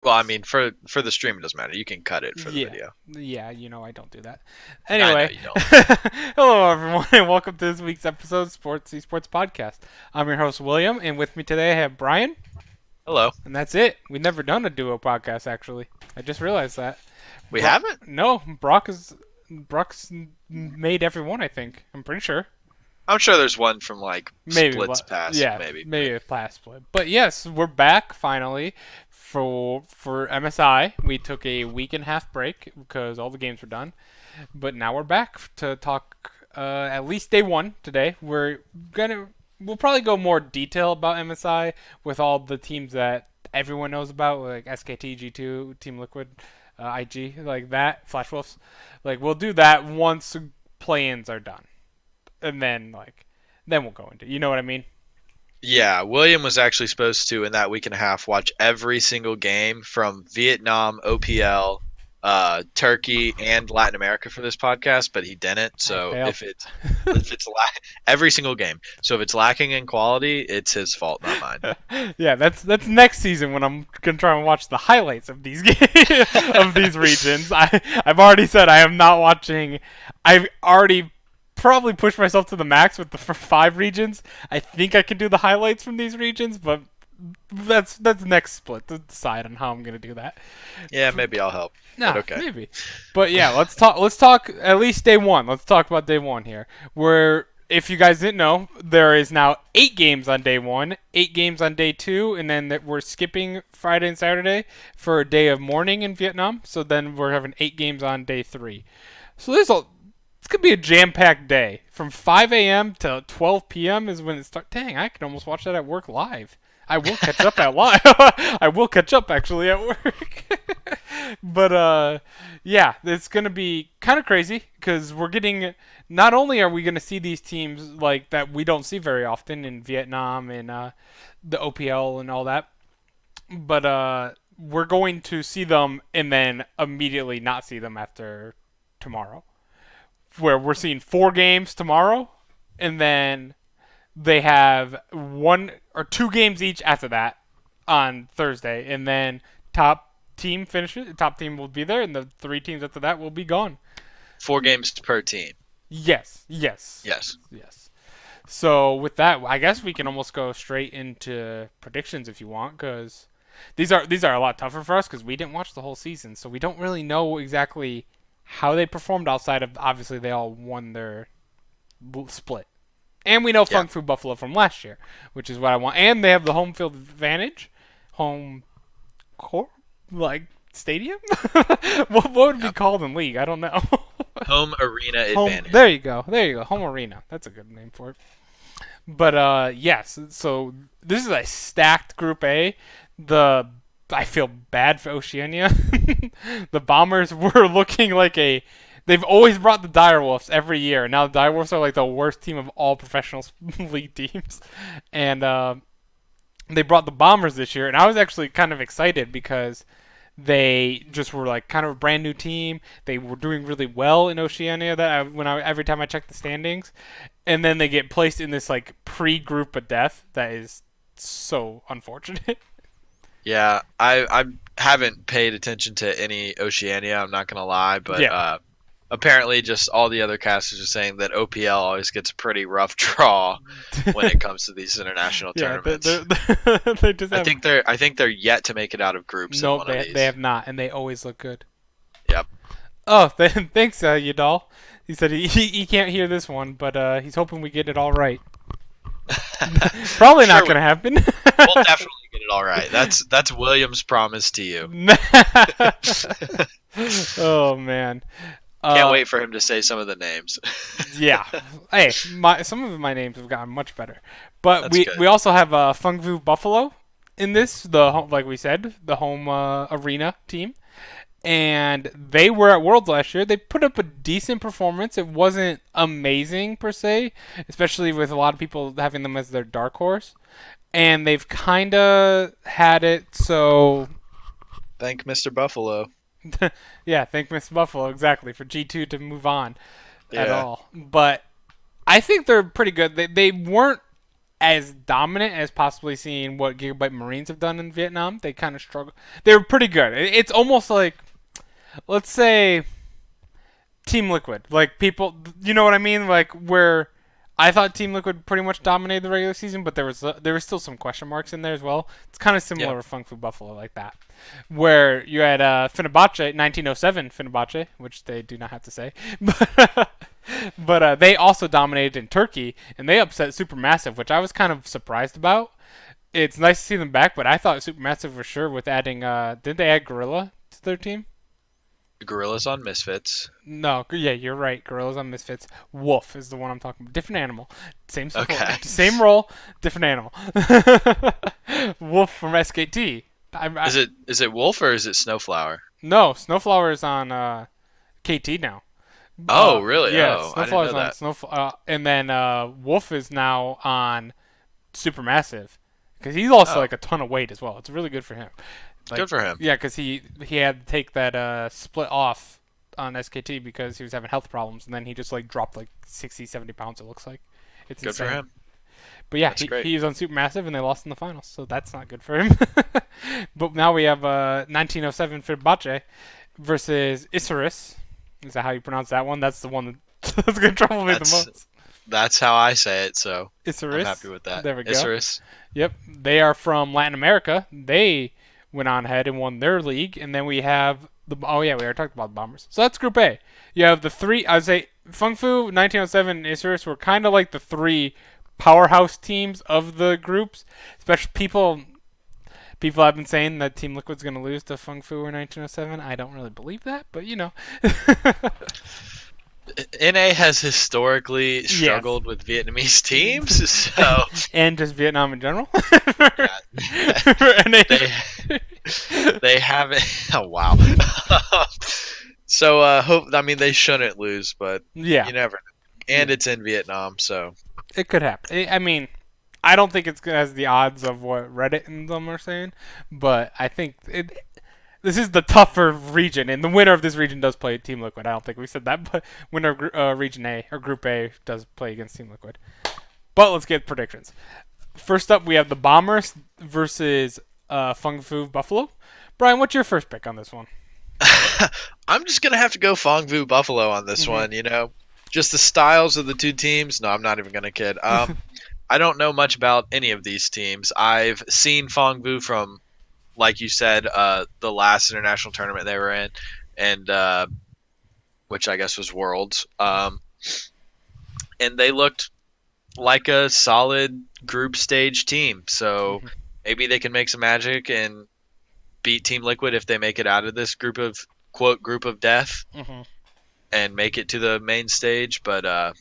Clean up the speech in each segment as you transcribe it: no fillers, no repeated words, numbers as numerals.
Well, I mean, for the stream, it doesn't matter. You can cut it for the Yeah, video. yeah, I don't do that. I know Anyway, you don't. hello everyone, and welcome to this week's episode of Sports Esports Podcast. I'm your host William, and with me today I have Brian, Hello. and that's it. We've never done a duo podcast actually. I just realized that. We haven't? No, Brock's made every one. I think. I'm pretty sure. I'm sure there's one from like Maybe, splits past, yeah, maybe. maybe a class split. But yes, we're back finally for MSI. We took a week and a half break because all the games were done, but now we're back to talk at least day one today. We'll probably go more detail about MSI with all the teams that everyone knows about, like SKT, G2, Team Liquid, IG, like that, Flash Wolves. Like we'll do that once play-ins are done, and then we'll go into. You know what I mean? Yeah, William was actually supposed to, in that week and a half, watch every single game from Vietnam, OPL, Turkey, and Latin America for this podcast, but he didn't. I So failed. every single game. So if it's lacking in quality, it's his fault, not mine. Yeah, that's next season when I'm gonna try and watch the highlights of these of these regions. I've already said I am not watching. I've already probably pushed myself to the max with the five regions. I think I can do the highlights from these regions, but that's next split to decide on how I'm gonna do that. Yeah, maybe I'll help. But Nah, okay. maybe. But yeah, let's talk. Let's talk at least day one. Let's talk about day one here. Where, if you guys didn't know, there is now 8 games on day one, 8 games on day two, and then that we're skipping Friday and Saturday for a day of mourning in Vietnam. So then we're having 8 games on day three. So it's gonna be a jam-packed day from 5 a.m. to 12 p.m. is when it starts. Dang, I can almost watch that at work live. I will catch up at live. I will catch up actually at work. But yeah, it's gonna be kind of crazy because we're getting. Not only are we gonna see these teams like that we don't see very often in Vietnam and the OPL and all that, but we're going to see them and then immediately not see them after tomorrow. Where we're seeing 4 games tomorrow, and then they have 1 or 2 games each after that on Thursday, and then top team will be there, and the 3 teams after that will be gone. 4 games per team. Yes, yes, Yes. yes. So with that, I guess we can almost go straight into predictions if you want, because these are a lot tougher for us because we didn't watch the whole season, so we don't really know exactly how they performed outside of obviously they all won their split. And we know Yeah. Fung Fu Buffalo from last year, which is what I want. And they have the home field advantage, home court, like stadium. What would it be Yeah. called in league? I don't know. Home arena Home. advantage. There you go. There you go. Home arena. That's a good name for it. But yes. So this is a stacked Group A. The I feel bad for Oceania. The Bombers were looking like a. They've always brought the Direwolves every year. Now the Direwolves are like the worst team of all professional league teams, and they brought the Bombers this year. And I was actually kind of excited because they just were like kind of a brand new team. They were doing really well in Oceania. Every time I check the standings, and then they get placed in this like pre-group of death. That is so unfortunate. Yeah, I haven't paid attention to any Oceania, I'm not gonna lie, but Yeah. apparently just all the other casters are saying that OPL always gets a pretty rough draw when it comes to these international Yeah, tournaments. they just have I think they're yet to make it out of groups in no. one of They these. have not, and they always look good. Yep. Oh, thanks, Yadal. He said he can't hear this one, but he's hoping we get it all right. Probably Sure, not gonna happen. we'll definitely get it all right. That's William's promise to you. Oh man. Can't wait for him to say some of the names. Yeah. Hey, some of my names have gotten much better, but That's we good. also have Fung Fu Buffalo in this. Like we said, the home arena team. And they were at Worlds last year. They put up a decent performance. It wasn't amazing per se, especially with a lot of people having them as their dark horse. And they've kind of had it so. Thank Mr. Buffalo. Yeah, thank Miss Buffalo exactly for G2 to move on at Yeah. all. But I think they're pretty good. They weren't as dominant as possibly seeing what Gigabyte Marines have done in Vietnam. They kind of struggle. They were pretty good. It's almost like, let's say, Team Liquid. Like people, you know what I mean? Like where I thought Team Liquid pretty much dominated the regular season, but there was still some question marks in there as well. It's kind of similar Yeah. to Fung Fu Buffalo like that, where you had Fenerbahce, 1907 Fenerbahce, which they do not have to say, but they also dominated in Turkey and they upset Supermassive, which I was kind of surprised about. It's nice to see them back, but I thought Supermassive for sure with adding. Did they add Gorilla to their team? Gorillas on Misfits. No, yeah, you're right. Gorillas on Misfits. Wolf is the one I'm talking about. Different animal. Same support. Okay. Same role, different animal. Wolf from SKT. Is it Wolf or is it Snowflower? No, Snowflower is on KT now. Oh, really? Yeah, Oh, I didn't Snowflower's know on that. and then Wolf is now on Supermassive because he's also Oh, like a ton of weight as well. It's really good for him. Like, good for him. yeah, because he had to take that split off on SKT because he was having health problems, and then he just like dropped like 60, 70 pounds. It looks like it's Good insane. for him. But yeah, That's great. he was on Supermassive, and they lost in the finals, so that's not good for him. But now we have 1907 Fenerbahce versus Isurus. Is that how you pronounce that one? That's the one that's going to trouble me the That's most. that's how I say it, so I'm Isurus. happy with that. There we go. Isurus. Yep, they are from Latin America. They went on ahead and won their league, and then we have oh yeah, we already talked about the Bombers. So that's Group A. You have the three. I would say Fung Fu, 1907, and Isurus were kind of like the three powerhouse teams of the groups. Especially people have been saying that Team Liquid's going to lose to Fung Fu or 1907. I don't really believe that, but you know. NA has historically Yes. struggled with Vietnamese teams, so And just Vietnam in general. yeah, they haven't. Oh wow. So hope. I mean, they shouldn't lose, but Yeah, you never know. And it's in Vietnam, so it could happen. I mean, I don't think it's as the odds of what Reddit and them are saying, but I think this is the tougher region, and the winner of this region does play Team Liquid. I don't think we said that, but winner of Region A or Group A does play against Team Liquid. But let's get predictions. First up, we have the Bombers versus Fung Fu Buffalo. Brian, what's your first pick on this one? I'm just gonna have to go Fong Vu Buffalo on this Mhm. one. You know, just the styles of the two teams. No, I'm not even gonna kid. I don't know much about any of these teams. I've seen Fong Vu from, like you said, the last international tournament they were in, and which I guess was Worlds. And they looked like a solid group stage team. So Mhm. maybe they can make some magic and beat Team Liquid if they make it out of this group of quote group of death Mhm. and make it to the main stage. But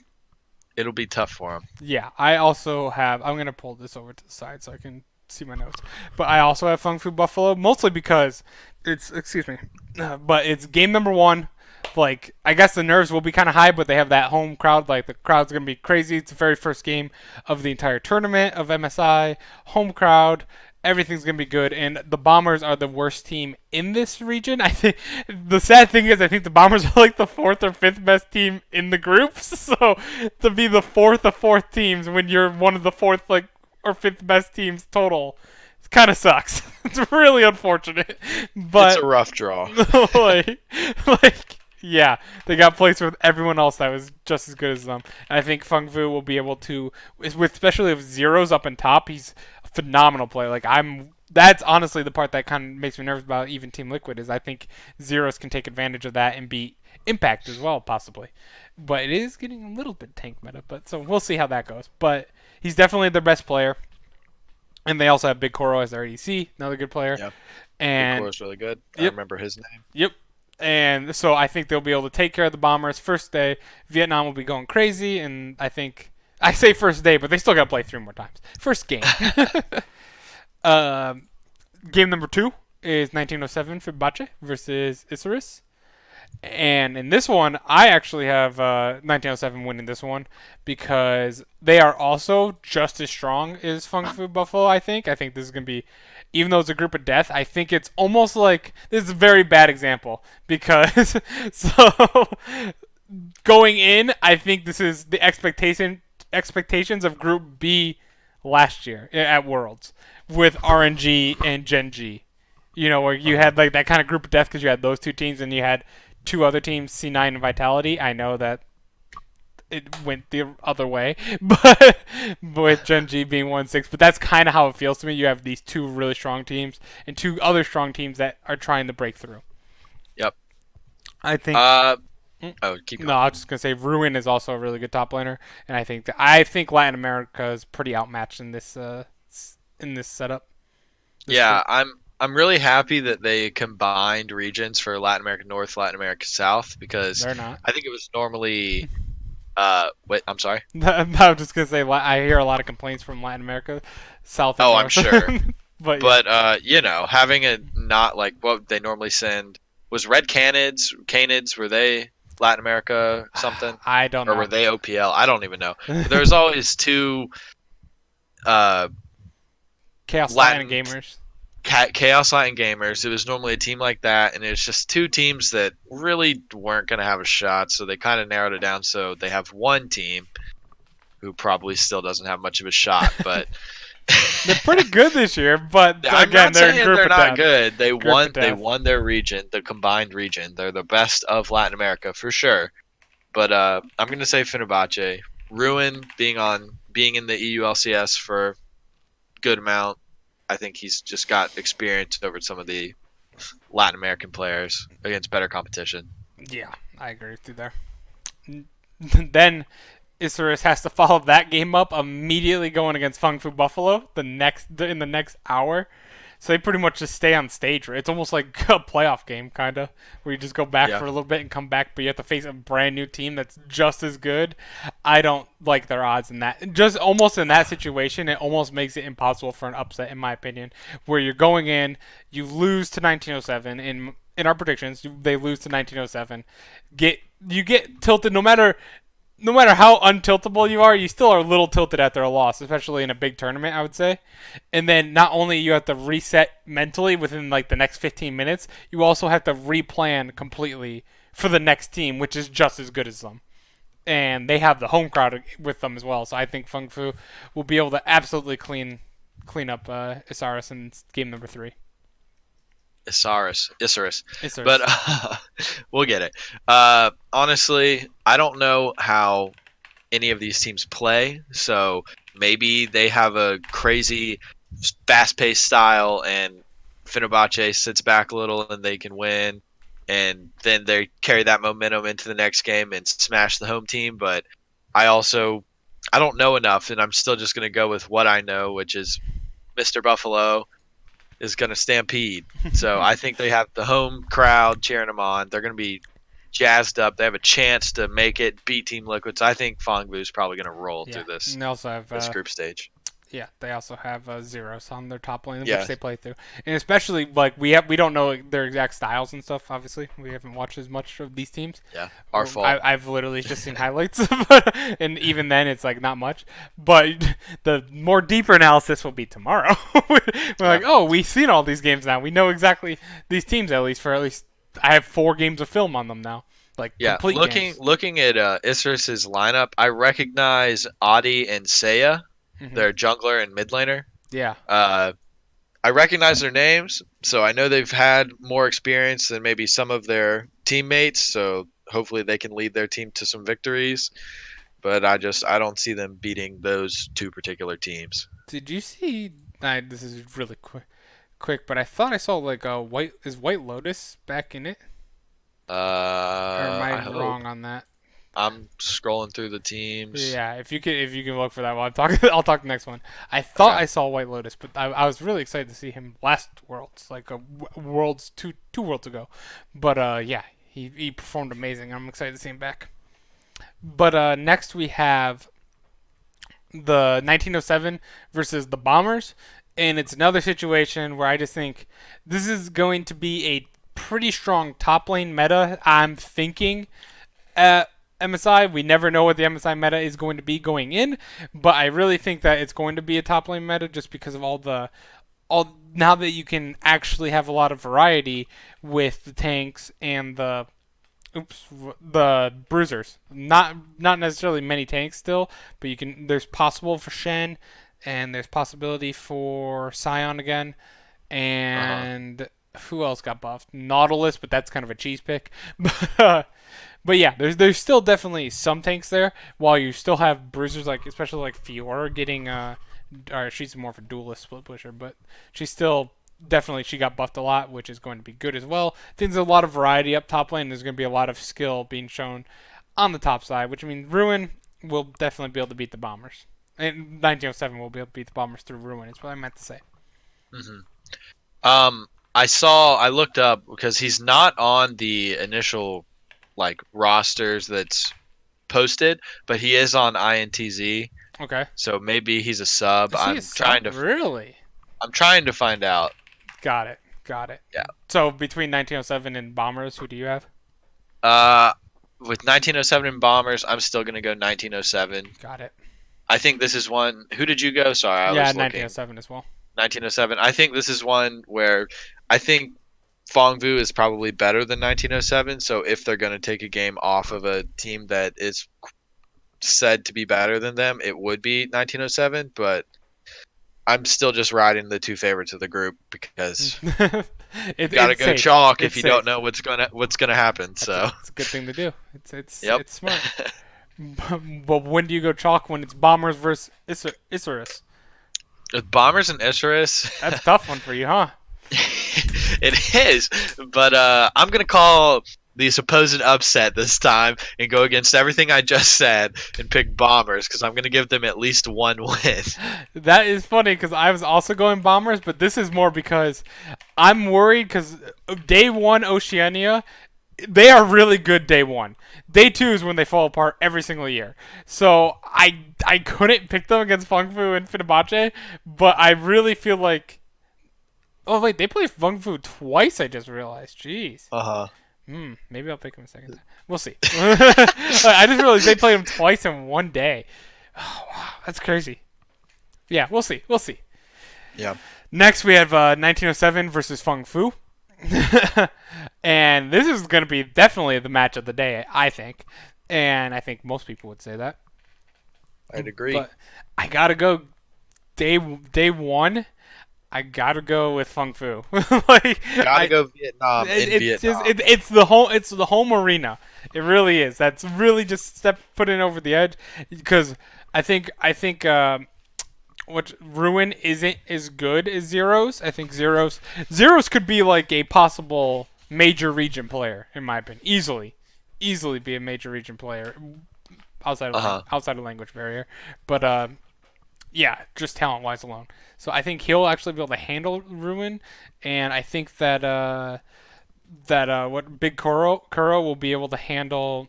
it'll be tough for them. Yeah, I also have. I'm gonna pull this over to the side so I can see my notes. But I also have Fung Fu Buffalo, mostly because it's excuse me, but it's game number one. Like I guess the nerves will be kind of high, but they have that home crowd. Like the crowd's gonna be crazy. It's the very first game of the entire tournament of MSI. Home crowd. Everything's gonna be good, and the Bombers are the worst team in this region. I think the sad thing is, I think the Bombers are like the fourth or fifth best team in the groups. So to be the fourth of fourth teams when you're one of the fourth like or fifth best teams total, it kind of sucks. It's really unfortunate, It's a but rough draw. like, yeah, they got placed with everyone else that was just as good as them. And I think Fung Fu will be able to, with especially if Zero's up in top, he's a phenomenal player. Like that's honestly the part that kind of makes me nervous about even Team Liquid is I think Zeros can take advantage of that and beat Impact as well possibly. But it is getting a little bit tank meta, but so we'll see how that goes. But he's definitely their best player. And they also have Big Koro as their ADC, another good player. Yep. And Core's really good. I Yep. remember his name. Yep. And so I think they'll be able to take care of the Bombers. First day, Vietnam will be going crazy, and I think I say first day, but they still got to play 3 more times. First game. Game number 2 is 1907 Fenerbahce versus Isurus. And in this one, I actually have 1907 winning this one because they are also just as strong as Fung Fu Buffalo, I think. I think this is going to be, even though it's a group of death, I think it's almost like, this is a very bad example because, so, going in, I think this is the expectations of Group B last year at Worlds with RNG and Gen G. Where you had like that kind of group of death because you had those two teams and you had two other teams, C9 and Vitality. I know that it went the other way, but with Gen G being 1-6. But that's kind of how it feels to me. You have these two really strong teams and two other strong teams that are trying to break through. Yep. I think. Keep going. No, I was just gonna say Ruin is also a really good top laner, and I think Latin America is pretty outmatched in this setup. Yeah, I'm really happy that they combined regions for Latin America North, Latin America South, because They're not. I think it was normally. Wait, I'm sorry. I was just gonna say I hear a lot of complaints from Latin America, South. And Oh, North. I'm sure. But having it not like what they normally send was Red Canids were they Latin America something? I don't know. Or were they OPL? I don't even know. But there's always two Chaos Latin Latin gamers. Chaos Light and Gamers. It was normally a team like that, and it's just two teams that really weren't going to have a shot, so they kind of narrowed it down so they have one team who probably still doesn't have much of a shot, but they're pretty good this year, but I'm again, not they're saying they're not death. good. They Group won. of They death. won their region, the combined region. They're the best of Latin America for sure. But I'm going to say Fenerbahce. Ruin being in the EULCS for a good amount. I think he's just got experience over some of the Latin American players against better competition. Yeah, I agree with you there. Then Isurus has to follow that game up immediately going against Fung Fu Buffalo in the next hour. So they pretty much just stay on stage. It's almost like a playoff game, kind of, where you just go back for a little bit and come back, but you have to face a brand new team that's just as good. I don't like their odds in that. Just almost in that situation, it almost makes it impossible for an upset, in my opinion, where you're going in, you lose to 1907. In our predictions, they lose to 1907. You get tilted no matter how untiltable you are, you still are a little tilted after a loss, especially in a big tournament, I would say. And then not only you have to reset mentally within like the next 15 minutes, you also have to replan completely for the next team, which is just as good as them. And they have the home crowd with them as well, so I think Fung Fu will be able to absolutely clean up Isaris in game number 3. Isurus. Isaris. But we'll get it. Honestly, I don't know how any of these teams play, so maybe they have a crazy, fast-paced style, and Fenerbahce sits back a little and they can win, and then they carry that momentum into the next game and smash the home team. But I don't know enough, and I'm still just going to go with what I know, which is Mr. Buffalo is going to stampede. So I think they have the home crowd cheering them on. They're going to be jazzed up. They have a chance to make it, beat Team Liquid. So I think Fongbu is probably going to roll through this And they also have this group stage. Yeah, they also have Zeros on their top lane, Yeah. which they play through, and especially like we don't know their exact styles and stuff. Obviously, we haven't watched as much of these teams. Yeah, our fault. I've literally just seen highlights, and even then, it's like not much. But the more deeper analysis will be tomorrow. We're like, oh, we've seen all these games now. We know exactly these teams at least. I have 4 games of film on them now. Like complete games. Looking at Isurus's lineup, I recognize Adi and Seiya. Their jungler and mid laner. Yeah. I recognize their names, so I know they've had more experience than maybe some of their teammates, so hopefully they can lead their team to some victories. But I don't see them beating those two particular teams. Did you see? This is really quick, but I thought I saw like White Lotus back in it? Or am I wrong on that? I'm scrolling through the teams. Yeah, if you can look for that while I'm talking, I'll talk the next one. I thought I saw White Lotus, but I was really excited to see him last Worlds, like Worlds two Worlds ago. But yeah, he performed amazing. I'm excited to see him back. But next we have the 1907 versus the Bombers, and it's another situation where I just think this is going to be a pretty strong top lane meta. I'm thinking. MSI, we never know what the MSI meta is going to be going in, but I really think that it's going to be a top lane meta just because of all now that you can actually have a lot of variety with the tanks and the bruisers. Not necessarily many tanks still, but there's possible for Shen, and there's possibility for Scion again, Uh huh. and who else got buffed? Nautilus, but that's kind of a cheese pick. But yeah, there's still definitely some tanks there, while you still have bruisers like especially like Fiora getting or she's more of a duelist split pusher, but she's still definitely she got buffed a lot, which is going to be good as well. I think there's a lot of variety up top lane. There's going to be a lot of skill being shown on the top side, which means Ruin will definitely be able to beat the Bombers. And 1907 will be able to beat the Bombers through Ruin. Is what I meant to say. Hmm. Um, I looked up because he's not on the initial like rosters that's posted, but he is on INTZ. Okay. So maybe he's a sub. Is he a sub? Really? I'm trying to find out. Got it. Got it. Yeah. So between 1907 and Bombers, who do you have? Uh, with 1907 and Bombers, I'm still gonna go 1907. Got it. I think this is one. Who did you go? Sorry, I Yeah, was looking. 1907 as well. 1907. I think this is one where I think Fongvu is probably better than 1907. So if they're going to take a game off of a team that is said to be better than them, it would be 1907. But I'm still just riding the two favorites of the group because gotta It's go safe. chalk if It's you safe. don't know what's gonna happen. So It's a good thing to do. yep. It's smart. But when do you go chalk? When it's Bombers versus Isurus? With Bombers and Isurus, That's a tough one for you, huh? it is. But I'm gonna call the supposed upset this time and go against everything I just said and pick Bombers because I'm gonna give them at least one win. That is funny because I was also going Bombers, but this is more because I'm worried because day one Oceania, they are really good day one. Day two is when they fall apart every single year. So I couldn't pick them against Feng Fu and Fenerbahce, but I really feel like oh wait, they play Feng Fu twice. I just realized. Jeez. Uh huh. Maybe I'll pick them a second time. We'll see. I just realized they played them twice in one day. Oh wow, that's crazy. Yeah, we'll see. We'll see. Yeah. Next, we have 1907 versus Feng Fu. And this is going to be definitely the match of the day, I think. And I think most people would say that. I'd agree. But I got to go day one. I got to go with Feng Fu. like Gotta go Vietnam it's Vietnam. it's the home arena. It really is. That's really just putting over the edge because I think what Ruin isn't as good as Zeros. I think Zeros could be like a possible major region player in my opinion. Easily be a major region player outside of language barrier. But yeah, just talent wise alone. So I think he'll actually be able to handle Ruin, and I think that what Big Kuro will be able to handle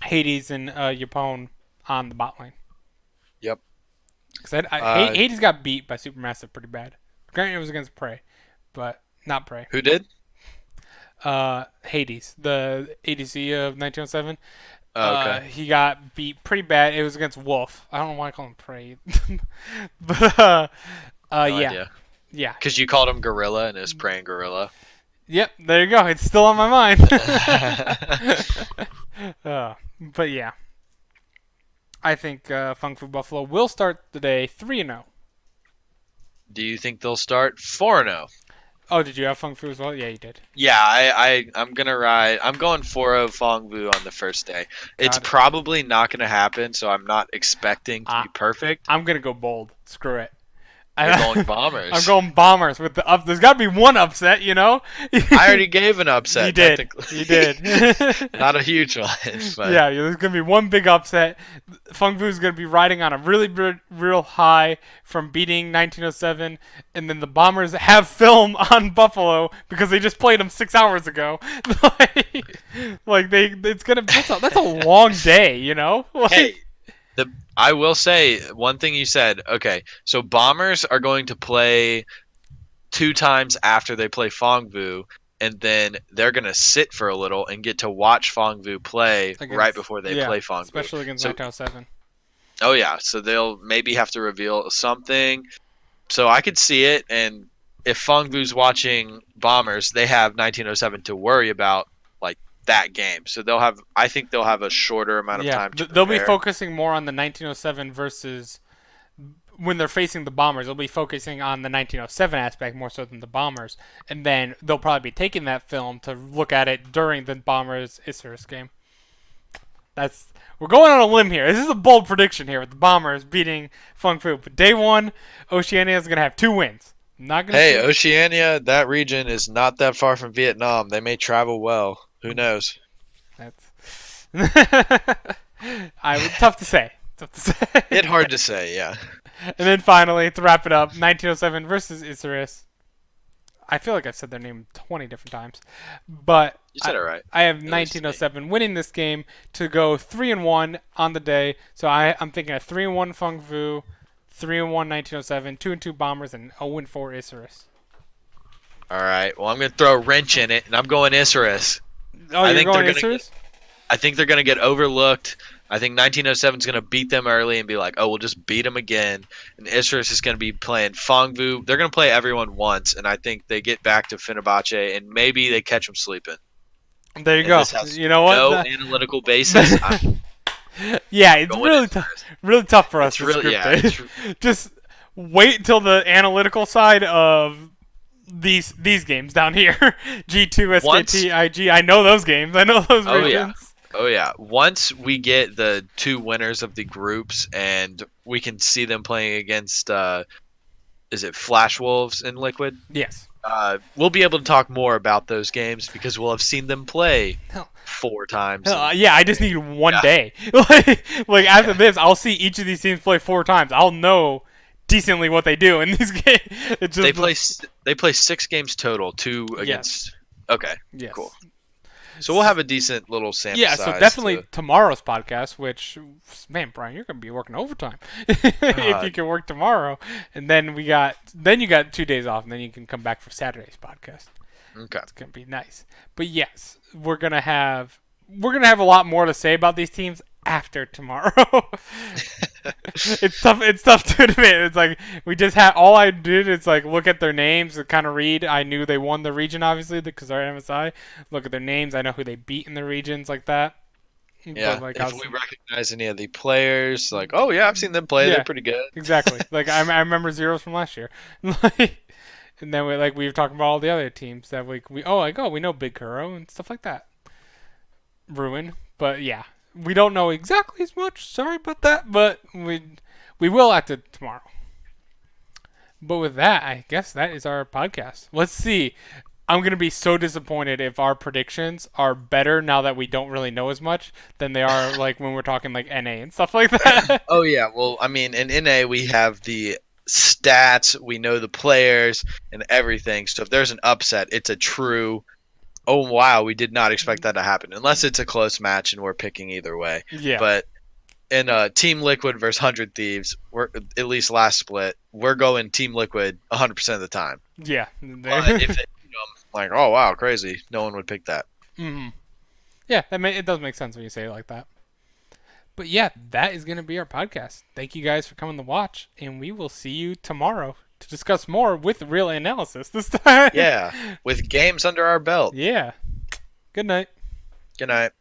Hades and Yapone on the bot lane. Yep. Because Uh, Hades got beat by Supermassive pretty bad. Granted, it was against Prey, but not Prey. who did? Hades, the ADC of 1907. Oh, okay. He got beat pretty bad. It was against Wolf. I don't know why I call him Prey. but No yeah. idea. Yeah. Because you called him Gorilla and it was praying Gorilla. Yep, there you go. It's still on my mind. But yeah. I think Fung Fu Buffalo will start the day 3-0. Do you think they'll start 4-0? Oh, did you have Fung Fu as well? Yeah, you did. Yeah, I'm gonna ride. I'm going 4-0 Fong Vu on the first day. It's Got it. probably not gonna happen, so I'm not expecting to be perfect. I'm going to go bold. Screw it. You're going Bombers. I'm going Bombers with the up. There's got to be one upset, you know? I already gave an upset. You did. Technically. You did. Not a huge one, but Yeah, there's going to be one big upset. Fung Fu is going to be riding on a really real high from beating 1907, and then the Bombers have film on Buffalo because they just played them 6 hours ago. It's gonna that's a long day, you know? hey, I will say one thing you said. Okay, so Bombers are going to play 2 times after they play Fongvu, and then they're going to sit for a little and get to watch Fongvu play right before they play Fongvu. Especially against So, 1907. oh yeah, so they'll maybe have to reveal something. So I could see it, and if Fongvu's watching Bombers, they have 1907 to worry about like that game. So I think they'll have a shorter amount of time to They'll be prepare. focusing more on the 1907 versus when they're facing the Bombers, they'll be focusing on the 1907 aspect more so than the Bombers, and then they'll probably be taking that film to look at it during the Bombers Isurus game. That's We're going on a limb here. This is a bold prediction here with the Bombers beating Fung Fu. But day one, Oceania is gonna have 2 wins. I'm not gonna. Hey, Oceania, that region is not that far from Vietnam. They may travel well. Who knows? That's. Tough to say. Tough to say. It's hard to say, yeah. And then finally, to wrap it up, 1907 versus Isurus. I feel like I've said their name 20 different times, but You said it right. I have 1907 winning this game to go 3-1 on the day. So I'm thinking a 3-1 Fung Fu, 3-1 1907, 2-2 Bombers, and 0-4 Isurus. All right. Well, I'm going to throw a wrench in it, and I'm going Isurus. Oh, you're going Isurus? I think they're going to get overlooked. I think 1907 is going to beat them early and be like, oh, we'll just beat them again. And Isurus is going to be playing Fongvu. They're going to play everyone once, and I think they get back to Fenerbahce, and maybe they catch them sleeping. There you go. You know what? No analytical basis. Yeah, it's really tough for us to script it. Just wait until the analytical side of these games down here. G2, SKT, IG. I know those games. I know those regions. Oh, yeah. Once we get the 2 winners of the groups and we can see them playing against, is it Flash Wolves in Liquid? Yes. We'll be able to talk more about those games because we'll have seen them play 4 times. Yeah, I just need one day. Like after this, I'll see each of these teams play 4 times. I'll know decently what they do in these games. They play 6 games total, 2 against. Yes. Okay. Yes. Cool. So we'll have a decent little sample size. Yeah, so definitely tomorrow's podcast, which, man, Brian, you're going to be working overtime if you can work tomorrow. And then you got 2 days off, and then you can come back for Saturday's podcast. Okay. It's going to be nice. But yes, we're going to have a lot more to say about these teams after tomorrow. It's tough to admit. It's like we just had all I did is like look at their names and kind of read. I knew they won the region obviously because they're MSI. Look at their names. I know who they beat in the regions like that. Yeah. But if we recognize any of the players, like oh yeah, I've seen them play. Yeah, they're pretty good. Exactly. Like I remember Zeros from last year. And then we were talking about all the other teams that we know Big Kuro and stuff like that. Ruin, but yeah. We don't know exactly as much. Sorry about that, but we will after tomorrow. But with that, I guess that is our podcast. Let's see. I'm going to be so disappointed if our predictions are better now that we don't really know as much than they are like when we're talking like NA and stuff like that. Oh yeah, well, I mean, in NA we have the stats, we know the players and everything. So if there's an upset, it's a true oh wow, we did not expect that to happen. Unless it's a close match and we're picking either way. Yeah. But in Team Liquid versus 100 Thieves, we're at least last split, we're going Team Liquid 100% of the time. Yeah. But if it, like, oh wow, crazy, no one would pick that. Mm-hmm. Yeah, it does make sense when you say it like that. But yeah, that is going to be our podcast. Thank you guys for coming to watch, and we will see you tomorrow to discuss more with real analysis this time. Yeah, with games under our belt. Yeah. Good night. Good night.